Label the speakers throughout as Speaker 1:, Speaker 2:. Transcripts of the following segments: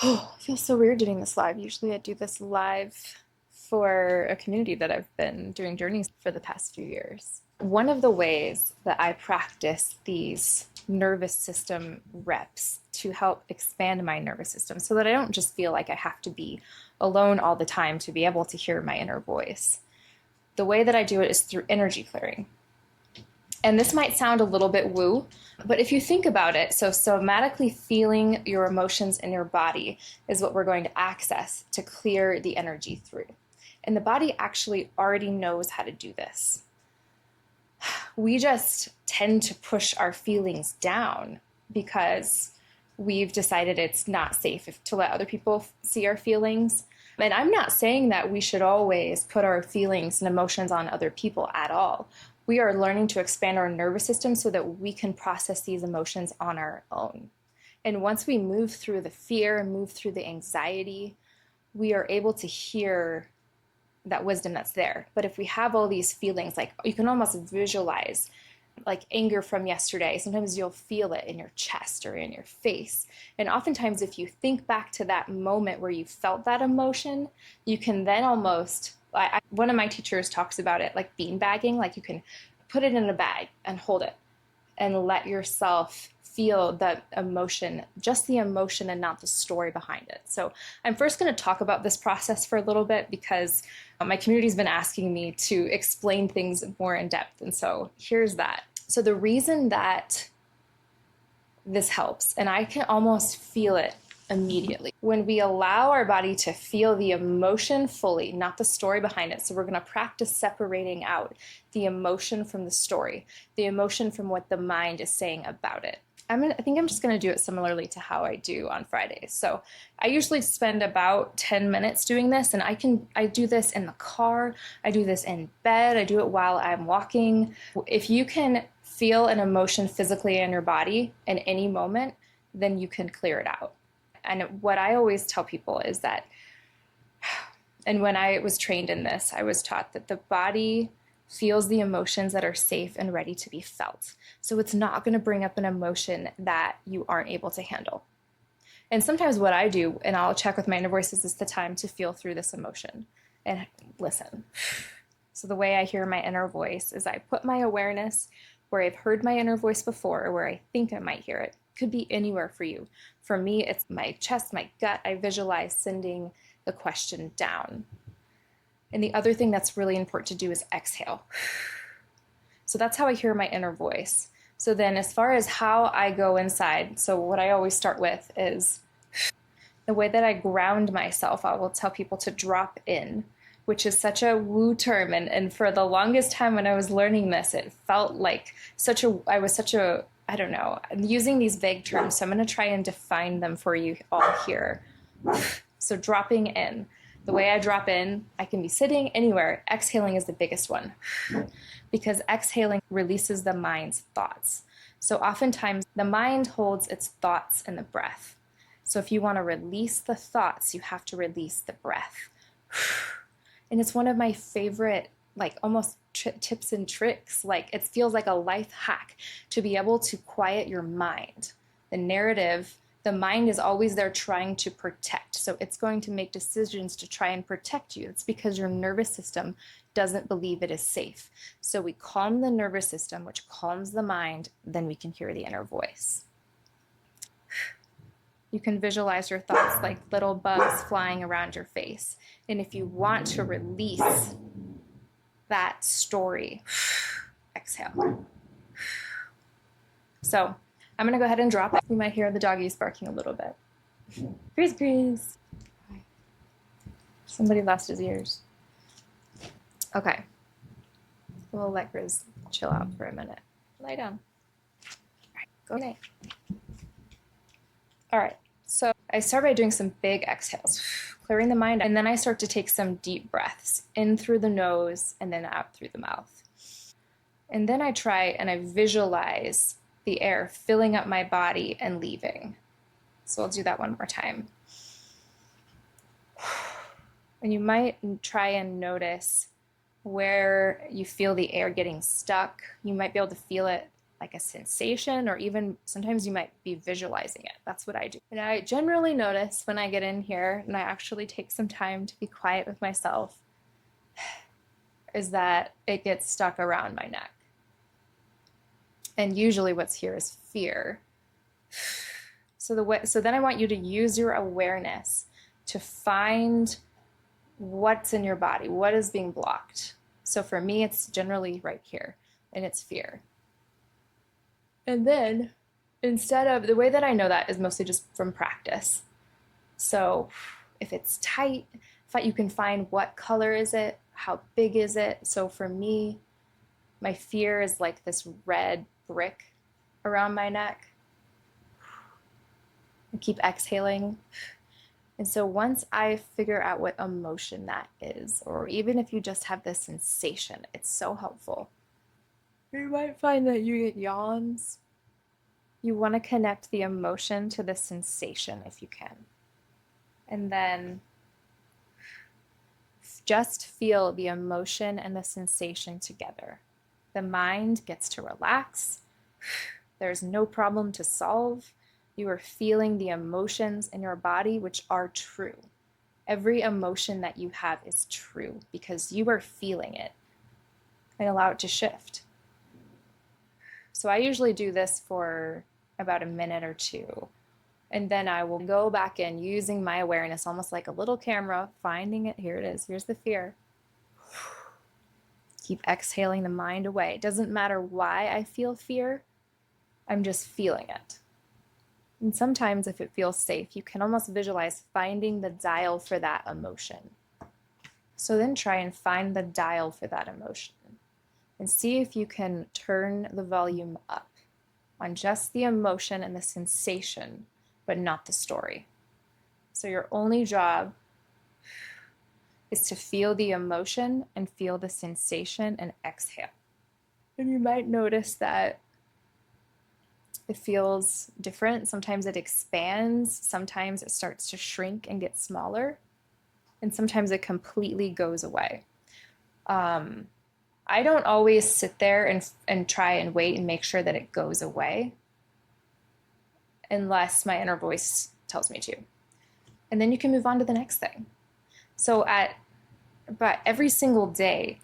Speaker 1: Oh, it feels so weird doing this live. Usually I do this live for a community that I've been doing journeys for the past few years. One of the ways that I practice these nervous system reps to help expand my nervous system so that I don't just feel like I have to be alone all the time to be able to hear my inner voice. The way that I do it is through energy clearing. And this might sound a little bit woo, but if you think about it, so somatically feeling your emotions in your body is what we're going to access to clear the energy through. And the body actually already knows how to do this. We just tend to push our feelings down because we've decided it's not safe to let other people see our feelings. And I'm not saying that we should always put our feelings and emotions on other people at all. We are learning to expand our nervous system so that we can process these emotions on our own. And once we move through the fear and move through the anxiety, we are able to hear that wisdom that's there. But if we have all these feelings, like you can almost visualize like anger from yesterday, sometimes you'll feel it in your chest or in your face. And oftentimes, if you think back to that moment where you felt that emotion, you can then almost, one of my teachers talks about it like bean bagging, like you can put it in a bag and hold it and let yourself feel that emotion, just the emotion and not the story behind it. So I'm first going to talk about this process for a little bit because my community's been asking me to explain things more in depth. And so here's that. So the reason that this helps, and I can almost feel it immediately, when we allow our body to feel the emotion fully, not the story behind it. So we're going to practice separating out the emotion from the story, the emotion from what the mind is saying about it. I think I'm just going to do it similarly to how I do on Fridays. So I usually spend about 10 minutes doing this, and I do this in the car, I do this in bed, I do it while I'm walking. If you can feel an emotion physically in your body in any moment, then you can clear it out. And what I always tell people is that, and when I was trained in this, I was taught that the body feels the emotions that are safe and ready to be felt. So it's not going to bring up an emotion that you aren't able to handle. And sometimes what I do, and I'll check with my inner voice, is this the time to feel through this emotion and listen. So the way I hear my inner voice is I put my awareness where I've heard my inner voice before or where I think I might hear it. Could be anywhere for you. For me, it's my chest, my gut. I visualize sending the question down. And the other thing that's really important to do is exhale. So that's how I hear my inner voice. So then as far as how I go inside, so what I always start with is the way that I ground myself. I will tell people to drop in, which is such a woo term. And for the longest time when I was learning this, it felt like I don't know, I'm using these vague terms, so I'm going to try and define them for you all here. So dropping in. The way I drop in, I can be sitting anywhere. Exhaling is the biggest one because exhaling releases the mind's thoughts. So oftentimes the mind holds its thoughts in the breath. So if you want to release the thoughts, you have to release the breath. And it's one of my favorite, like almost tips and tricks. Like it feels like a life hack to be able to quiet your mind. The narrative, the mind is always there trying to protect. So it's going to make decisions to try and protect you. It's because your nervous system doesn't believe it is safe. So we calm the nervous system, which calms the mind, then we can hear the inner voice. You can visualize your thoughts like little bugs flying around your face. And if you want to release that story, exhale. So I'm going to go ahead and drop it. You might hear the doggies barking a little bit. Grease, grease. Somebody lost his ears. Okay. We'll let Grizz chill out for a minute. Lie down. All right, go night. All right. So I start by doing some big exhales, clearing the mind, and then I start to take some deep breaths in through the nose and then out through the mouth. And then I try and I visualize the air filling up my body and leaving. So I'll do that one more time. And you might try and notice where you feel the air getting stuck. You might be able to feel it like a sensation, or even sometimes you might be visualizing it. That's what I do. And I generally notice when I get in here and I actually take some time to be quiet with myself is that it gets stuck around my neck. And usually what's here is fear. So then I want you to use your awareness to find what's in your body, what is being blocked. So for me, it's generally right here, and it's fear. And then instead of, the way that I know that is mostly just from practice. So if it's tight, if you can find what color is it, how big is it. So for me, my fear is like this red brick around my neck. I keep exhaling. And so once I figure out what emotion that is, or even if you just have this sensation, it's so helpful. You might find that you get yawns. You want to connect the emotion to the sensation if you can. And then just feel the emotion and the sensation together. The mind gets to relax. There's no problem to solve. You are feeling the emotions in your body, which are true. Every emotion that you have is true because you are feeling it, and allow it to shift. So I usually do this for about a minute or two, and then I will go back in using my awareness, almost like a little camera, finding it. Here it is. Here's the fear. Keep exhaling the mind away. It doesn't matter why I feel fear. I'm just feeling it. And sometimes if it feels safe, you can almost visualize finding the dial for that emotion. So then try and find the dial for that emotion and see if you can turn the volume up on just the emotion and the sensation, but not the story. So your only job is to feel the emotion and feel the sensation and exhale. And you might notice that it feels different. Sometimes it expands, sometimes it starts to shrink and get smaller, and sometimes it completely goes away. I don't always sit there and try and wait and make sure that it goes away unless my inner voice tells me to. And then you can move on to the next thing. So but every single day,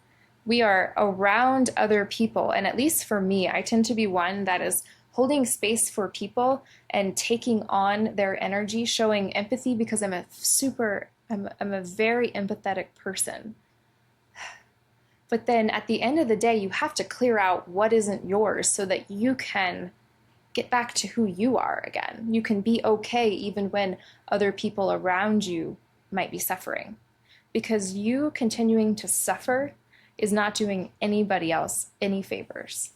Speaker 1: we are around other people. And at least for me, I tend to be one that is holding space for people and taking on their energy, showing empathy because I'm a very empathetic person. But then at the end of the day, you have to clear out what isn't yours so that you can get back to who you are again. You can be okay even when other people around you might be suffering. Because you continuing to suffer is not doing anybody else any favors.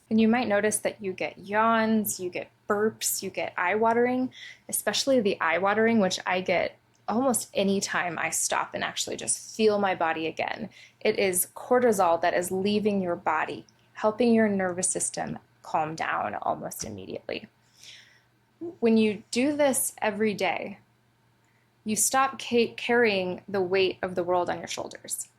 Speaker 1: And you might notice that you get yawns, you get burps, you get eye watering, especially the eye watering, which I get almost any time I stop and actually just feel my body again. It is cortisol that is leaving your body, helping your nervous system calm down almost immediately. When you do this every day, you stop carrying the weight of the world on your shoulders.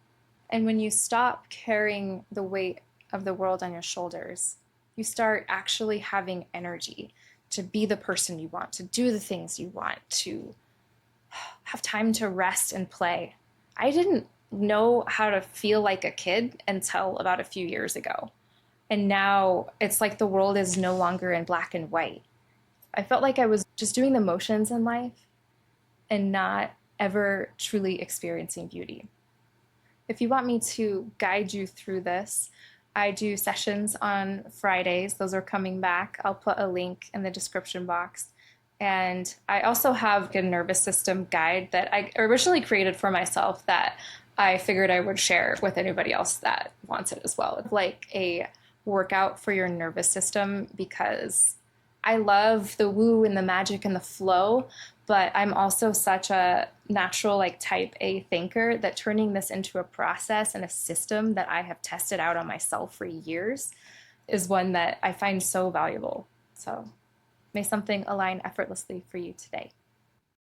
Speaker 1: And when you stop carrying the weight of the world on your shoulders, you start actually having energy to be the person you want, to do the things you want, to have time to rest and play. I didn't know how to feel like a kid until about a few years ago. And now it's like the world is no longer in black and white. I felt like I was just doing the motions in life and not ever truly experiencing beauty. If you want me to guide you through this, I do sessions on Fridays. Those are coming back. I'll put a link in the description box. And I also have a nervous system guide that I originally created for myself that I figured I would share with anybody else that wants it as well. Like a workout for your nervous system, because I love the woo and the magic and the flow, but I'm also such a natural like type A thinker that turning this into a process and a system that I have tested out on myself for years is one that I find so valuable. So may something align effortlessly for you today.